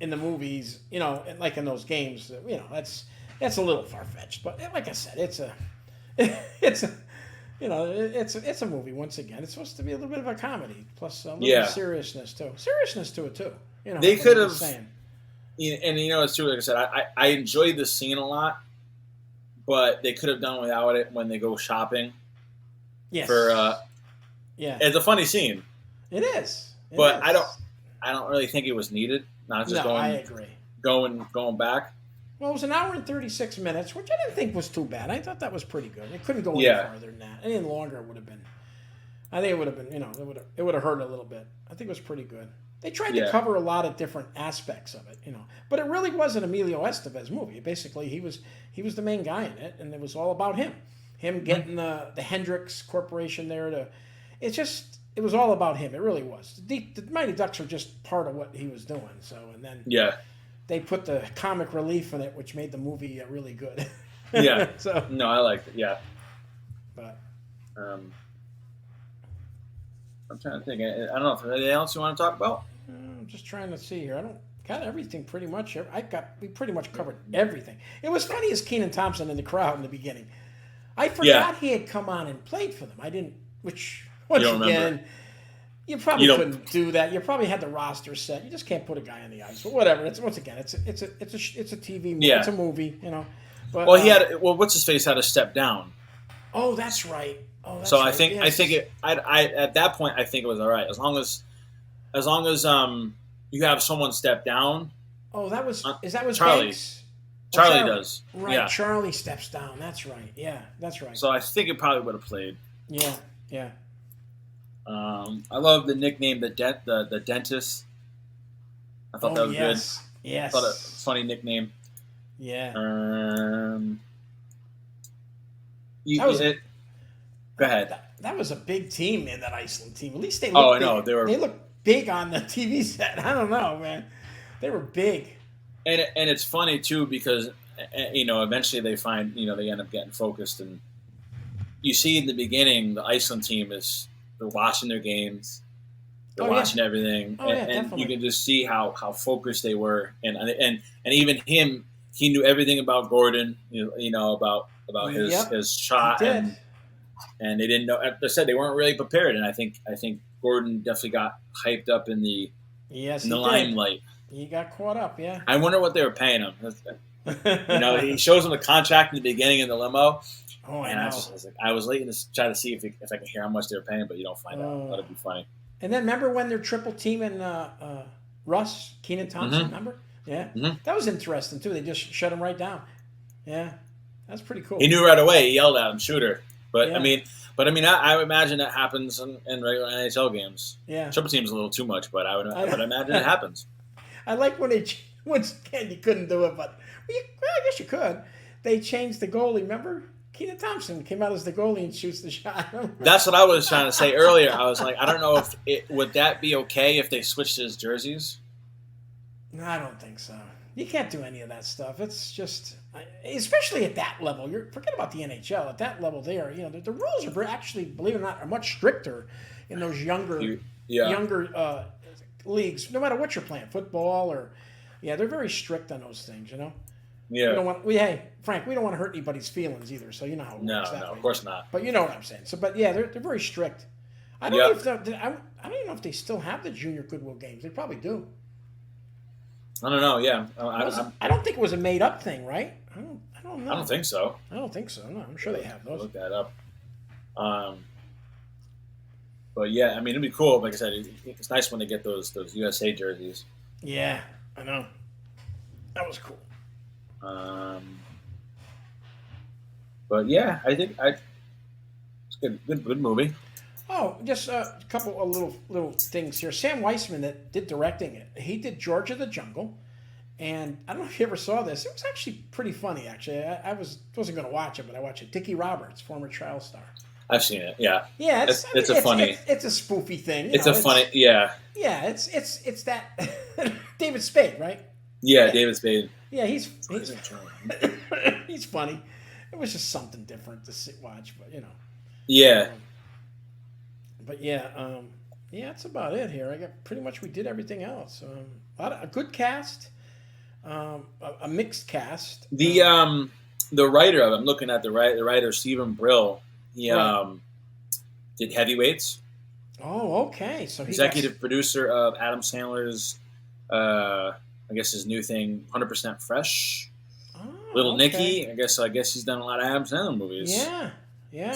in the movies, you know, like in those games, you know, that's a little far fetched. But like I said, it's a you know, it's a movie. Once again, it's supposed to be a little bit of a comedy plus a little seriousness to it too. You know, they could have. And you know, it's true. Like I said, I enjoyed the scene a lot, but they could have done without it when they go shopping. Yes. It's a funny scene. It is. But I don't really think it was needed. Not just I agree. Going back. Well, it was an hour and 36 minutes, which I didn't think was too bad. I thought that was pretty good. It couldn't go any farther than that. Any longer would have been. I think it would have been. You know, it would have hurt a little bit. I think it was pretty good. They tried to cover a lot of different aspects of it, you know, but it really was an Emilio Estevez movie. Basically, he was the main guy in it, and it was all about him getting the Hendrix Corporation there to. It was all about him. It really was. The Mighty Ducks are just part of what he was doing. So, and then they put the comic relief in it, which made the movie really good. Yeah. So no, I liked it. Yeah. But I'm trying to think. I don't know if there's anything else you want to talk about. I'm just trying to see here. I don't got everything pretty much. We pretty much covered everything. It was funny as Kenan Thompson in the crowd in the beginning. I forgot he had come on and played for them. I didn't. Which once again, you probably couldn't do that. You probably had the roster set. You just can't put a guy on the ice. But whatever. It's a TV movie. Yeah. It's a movie. You know. But, what's his face had to step down. Oh, that's right. Oh, that's so right. I think at that point I think it was all right as long as you have someone step down. Oh, was Charlie. Banks? Charlie does. Right, yeah. Charlie steps down. That's right. Yeah, that's right. So I think it probably would have played. Yeah. I love the nickname the dentist. I thought that was good. Yes. I thought it was a funny nickname. Yeah. Go ahead. That was a big team in that Iceland team. At least they looked big. I know. They looked big on the TV set. I don't know, man. They were big. And it's funny too because eventually they find they end up getting focused, and you see in the beginning the Iceland team they're watching their games, they're watching everything, and you can just see how focused they were, and even him, he knew everything about Gordon, about his shot, and they didn't know. As I said, they weren't really prepared, and I think Gordon definitely got hyped up in the limelight. He got caught up, yeah. I wonder what they were paying him. He shows him the contract in the beginning in the limo. Oh, I know. I was waiting to try to see if I could hear how much they were paying, but you don't find out. That'd be funny. And then remember when they're triple teaming Russ, Kenan Thompson, remember? Yeah. Mm-hmm. That was interesting, too. They just shut him right down. Yeah. That's pretty cool. He knew right away. He yelled at him, "Shooter." But, I would imagine that happens in regular NHL games. Yeah. Triple team's a little too much, but I would imagine it happens. I like when once again, you couldn't do it, but I guess you could. They changed the goalie, remember? Kenan Thompson came out as the goalie and shoots the shot. That's what I was trying to say earlier. I was like, I don't know if would that be okay if they switched his jerseys? No, I don't think so. You can't do any of that stuff. It's just, especially at that level. Forget about the NHL. At that level, there, the rules are actually, believe it or not, are much stricter in those younger leagues. No matter what you're playing, football or, they're very strict on those things. Yeah. We don't want. Frank, we don't want to hurt anybody's feelings either. So you know how it works. No, of course not. But you know what I'm saying. So, but they're very strict. I don't know I don't even know if they still have the junior Goodwill games. They probably do. I don't know. Yeah, I don't think it was a made up thing, right? I don't know. I don't think so. No, I'm sure they have those. Look that up. But yeah, I mean, it'd be cool. Like I said, it's nice when they get those USA jerseys. Yeah, I know. That was cool. But yeah, I think it's a good movie. Oh, just a couple of little things here. Sam Weisman that did directing it. He did George of the Jungle, and I don't know if you ever saw this. It was actually pretty funny. Actually, I wasn't going to watch it, but I watched it. Dickie Roberts, former child star. I've seen it. Yeah. Yeah, it's a funny. It's a spoofy thing. It's funny. Yeah. Yeah, it's that David Spade, right? Yeah, David Spade. Yeah, he's he's funny. It was just something different to watch, but Yeah. But yeah, that's about it here. I got pretty much we did everything else. A good cast, a mixed cast. The writer of I'm looking at the writer Stephen Brill. He Right. did Heavyweights. Oh, okay. So he Executive producer of Adam Sandler's, I guess his new thing, 100% Fresh. Little okay. Nicky. I guess he's done a lot of Adam Sandler movies. Yeah, yeah.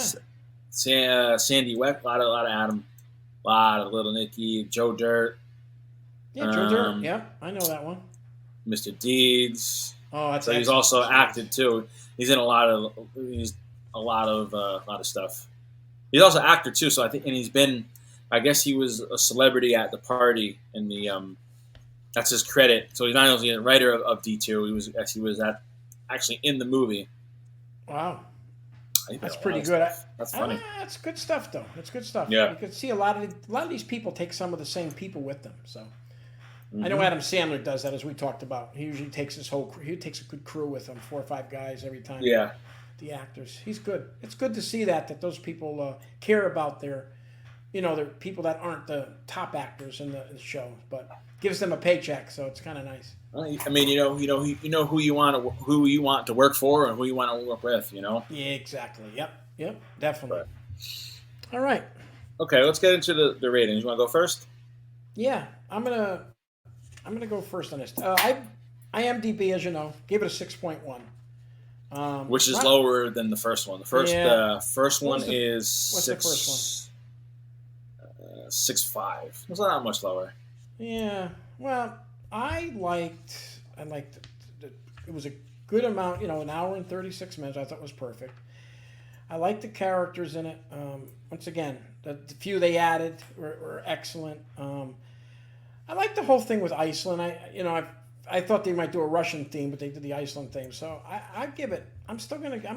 Sandy Weck, a lot of Adam, a lot of Little Nicky, Joe Dirt. Yeah, Joe Dirt. Yep, I know that one. Mr. Deeds. Oh, that's so he's also acted too. He's in a lot of stuff. He's also an actor too. So I think, and he's been. I guess he was a celebrity at the party in the. That's his credit. So he's not only a writer of D2. He was actually in the movie. Wow. That's pretty good. That's funny. That's good stuff, though. It's good stuff. Yeah. You can see a lot of these people take some of the same people with them. So I know Adam Sandler does that, as we talked about. He usually takes his whole crew. He takes a good crew with him, 4 or 5 guys every time. Yeah. The actors. He's good. It's good to see that those people care about their people that aren't the top actors in the show, but gives them a paycheck, so it's kind of nice. I mean, you know who you want to work for and who you want to work with. Yeah, exactly. Yep, definitely. But. All right. Okay, let's get into the ratings. You want to go first? Yeah, I'm gonna go first on this. IMDb, as you know, gave it a 6.1, which is lower than the first one. The first one is what's 6. The first one? 6.5. It's not much lower. Yeah. Well, I liked it was a good amount, an hour and 36 minutes. I thought was perfect. I liked the characters in it. Once again, the few they added were excellent. I liked the whole thing with Iceland. I thought they might do a Russian theme, but they did the Iceland theme. So I'm gonna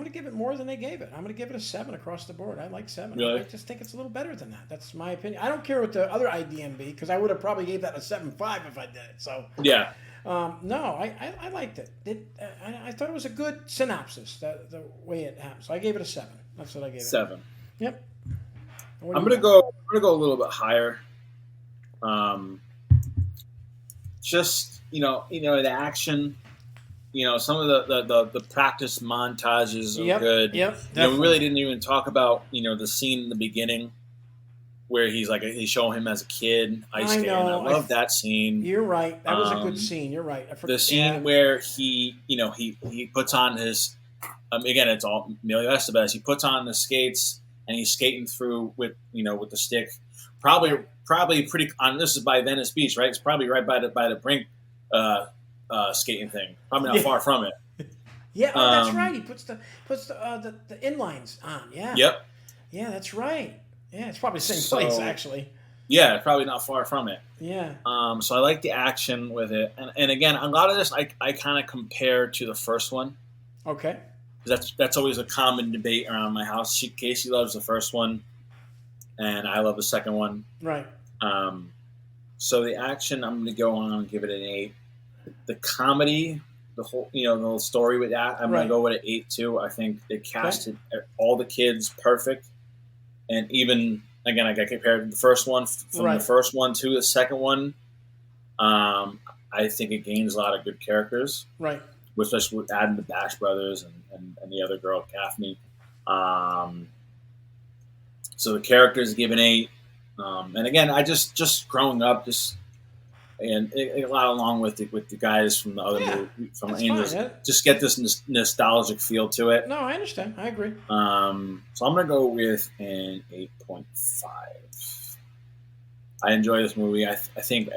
give it more than they gave it. I'm gonna give it a 7 across the board. I like 7. Really? I just think it's a little better than that. That's my opinion. I don't care what the other IDMB, because I would have probably gave that a 7.5 if I did it. So yeah. No, I liked it. I thought it was a good synopsis, the way it happened. So I gave it a 7. That's what I gave it. 7. Yep. I'm gonna go a little bit higher. Just the action. Some of the practice montages are good. Yep. We really didn't even talk about the scene in the beginning where he's showing him as a kid ice skating. I love that scene. You're right. That was a good scene. You're right. The scene where he puts on his again, it's all Emilio Estevez. He puts on the skates and he's skating through with the stick. Probably pretty. This is by Venice Beach, right? It's probably right by the brink skating thing. Probably not far from it. Yeah, that's right. He puts the inlines on. Yeah. Yep. Yeah, that's right. Yeah, it's probably the same place actually. Yeah, probably not far from it. Yeah. So I like the action with it, and again, a lot of this I kind of compare to the first one. Okay. That's always a common debate around my house. Casey loves the first one, and I love the second one. Right. So the action, I'm going to go on and give it an 8. The comedy, the whole story with that, I'm going to go with an 8 too. I think they casted all the kids perfect, and even again, I got compared to the first one from the first one to the second one. I think it gains a lot of good characters, right? Especially with adding the Bash brothers and the other girl, Gaffney. So the characters give an 8. And again, I just growing up, and a lot along with the guys from the other movie, from Angels, just get this nostalgic feel to it. No, I understand. I agree. So I'm gonna go with an 8.5. I enjoy this movie. I think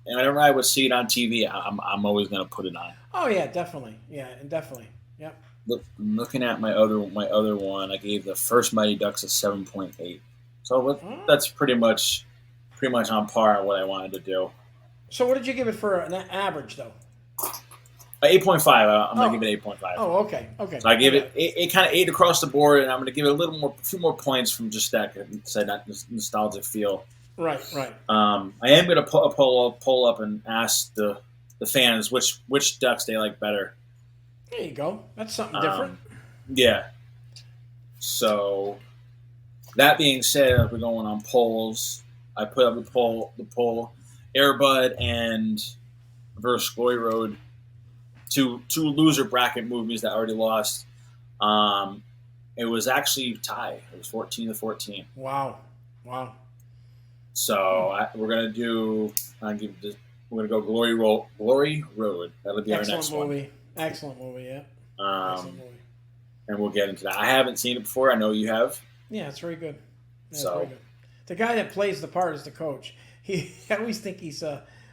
whenever I would see it on TV, I'm always gonna put it on. Oh yeah, definitely. Yeah, definitely. Yep. Looking at my other one, I gave the first Mighty Ducks a 7.8. So that's pretty much on par with what I wanted to do. So what did you give it for an average, though? 8.5. I'm going to give it 8.5. Oh, okay. So I give it kind of 8 across the board, and I'm going to give it a few more points from just that nostalgic feel. Right. I am going to pull up and ask the fans which Ducks they like better. There you go. That's something different. Yeah. So that being said, we're going on polls. I put up the poll, Airbud and versus Glory Road, two loser bracket movies that already lost. It was actually tie. It was 14-14. Wow. So we're gonna do. We're gonna go Glory Road. That'll be our next one. Excellent movie. Yeah. Excellent movie. And we'll get into that. I haven't seen it before. I know you have. Yeah, it's very good. Yeah, so, very good. The guy that plays the part is the coach. I always think he's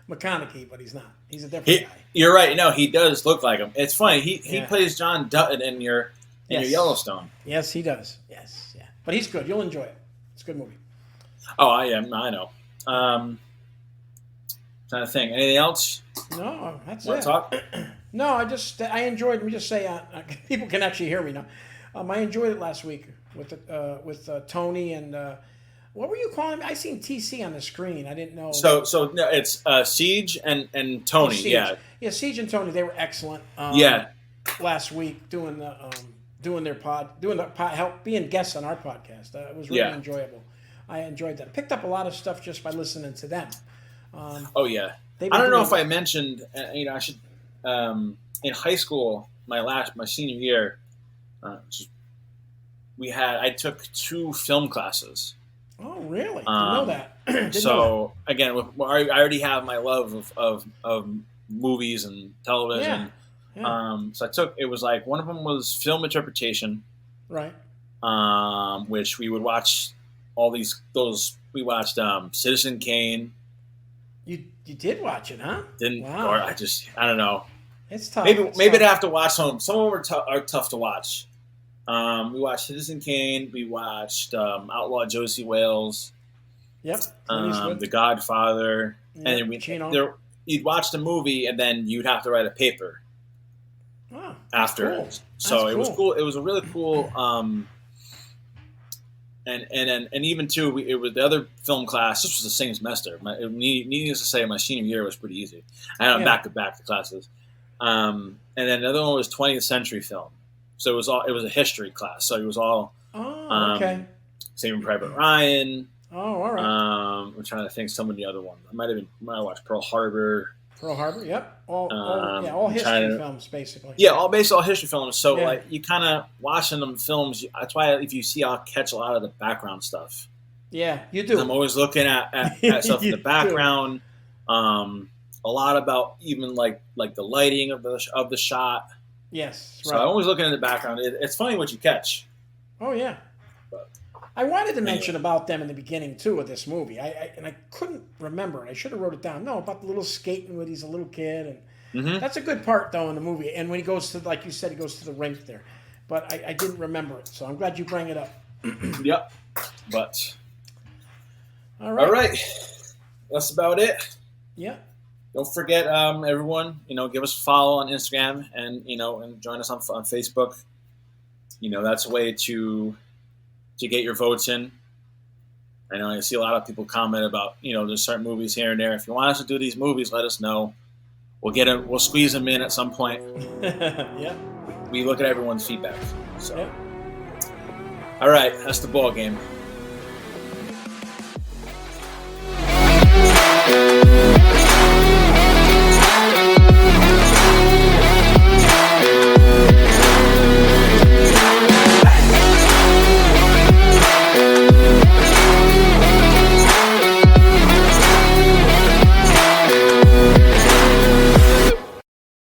McConaughey, but he's not. He's a different guy. You're right. No, he does look like him. It's funny. He plays John Dutton in your Yellowstone. Yes, he does. Yes, yeah. But he's good. You'll enjoy it. It's a good movie. Oh, I am. I know. Trying to think. Anything else? No, that's Want it. to talk? No, I enjoyed. Let me just say, people can actually hear me now. I enjoyed it last week with Tony and what were you calling me? I seen TC on the screen. I didn't know. So no, it's Siege and Tony. Siege. Yeah, Siege and Tony. They were excellent. Last week doing help being guests on our podcast. It was really enjoyable. I enjoyed that. I picked up a lot of stuff just by listening to them. I don't know if I mentioned. I should. In high school, my senior year, I took 2 film classes. Oh, really? Didn't know that. Again, I already have my love of movies and television. Yeah. So it was like one of them was film interpretation, right? Which we would watch we watched Citizen Kane. You did watch it, huh? Wow. Or I don't know. It's tough. Maybe I'd have to watch some. Some of them are tough to watch. We watched Citizen Kane. We watched Outlaw Josie Wales. Yep. The Godfather. Yep. And then you'd watch the movie, and then you'd have to write a paper. Oh, after. Cool. So it was cool. It was a really cool. And even too, it was the other film class. This was the same semester. Needless to say, my senior year was pretty easy. I had back-to-back classes. And then the other one was 20th century film. So it was a history class. So it was all. Oh, okay. Saving Private Ryan. Oh, all right. I'm trying to think some of the other ones. I might have watched Pearl Harbor. Pearl Harbor, yep. All history films, basically. Yeah, all history films. So like you kind of watching them films. That's why if you see, I'll catch a lot of the background stuff. Yeah, you do. I'm always looking at stuff in the background. A lot about even like the lighting of the shot. Yes, right. So I'm always looking in the background. It's funny what you catch. Oh yeah. But, I wanted to mention about them in the beginning too of this movie. I couldn't remember. I should have wrote it down. No, about the little skating when he's a little kid, and that's a good part though in the movie. And when he goes to, like you said, he goes to the rink there. But I didn't remember it, so I'm glad you bring it up. Yep. But all right, that's about it. Yeah. Don't forget, everyone. Give us a follow on Instagram and and join us on Facebook. That's a way to get your votes in. I know I see a lot of people comment about, there's certain movies here and there. If you want us to do these movies, let us know. We'll squeeze them in at some point. Yeah. We look at everyone's feedback. So. Yeah. All right, that's the ball game.